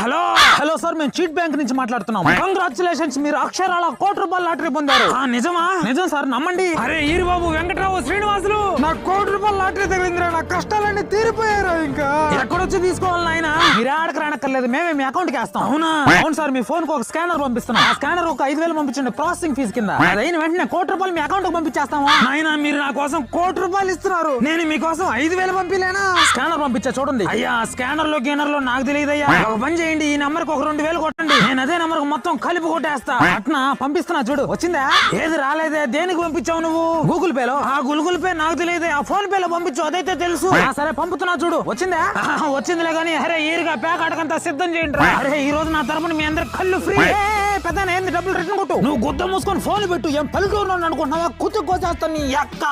Hello hello sir, మేము cheat bank నుంచి మాట్లాడుతున్నాం. కంగ్రాచులేషన్స్, మీరు అక్షరాల ₹1,00,00,000 లాటరీ పొందారు. నిజమా? నిజం సార్, నమ్మండి. అరే ఈరుబాబు, వెంకట్రావు, శ్రీనివాసులు, నాకు ₹1,00,00,000 లాటరీ తగిలిందిరా. నా కష్టాలన్నీ తీరిపోయారు. ఇంకా ఎక్కడొచ్చి తీసుకోవాలి నాయన? మీరు ఆడకు రానక్కర్లేదు, మేమే మీ అకౌంట్ కి వేస్తాం. అవునా? అవును సార్, మీ ఫోన్ కు ఒక స్కానర్ పంపిస్తున్నాం. ఆ స్కానర్ ఒక 5,000 పంపించండి ప్రాసెసింగ్ ఫీజు కింద. అదైన వెంటనే ₹1,00,00,000 మీ అకౌంట్ కు పంపించేస్తాము. నాయన, మీరు నా కోసం ₹1,00,00,000 ఇస్తున్నారు, నేను మీకోసం 5,000 పంపిలేనా? స్కానర్ పంపించా చూడండి. అయ్యా, స్కానర్ లో గేనర్ లో నాకు తెలియదయ్యా. ఒక పని చేయండి, ఈ నంబర్ కు ఒక 2,000 కొట్టండి, నేను అదే నంబర్ కు మొత్తం కలిపి కొట్టేస్తా. అట్నా పంపిస్తున్నా చూడు. వచ్చిందా? ఏది రాలేదే? దేనికి పంపించావు నువ్వు? గూగుల్ పేలో? ఆ గూగుల్ పే నాకు తెలియదు, ఆ ఫోన్ పేలో పంపించు, అదైతే తెలుసు. సరే పంపుతున్నా చూడు. వచ్చిందా? వచ్చిందిలే గానీ, అరే ఈరుగా ప్యాక్ అడకంతా సిద్ధం చేయండి. అరే ఈ రోజు నా తరపున మీ అందరికి కళ్ళు ఫ్రీ. పెద్ద ఏంది, డబ్బులు రిటర్న్ కొట్టు. నువ్వు గుద్ద మూసుకొని ఫోన్ పెట్టు. ఏం పల్లెటూరు అనుకుంటున్నావా? కుతుక్కోసేస్తాను నీ అక్క.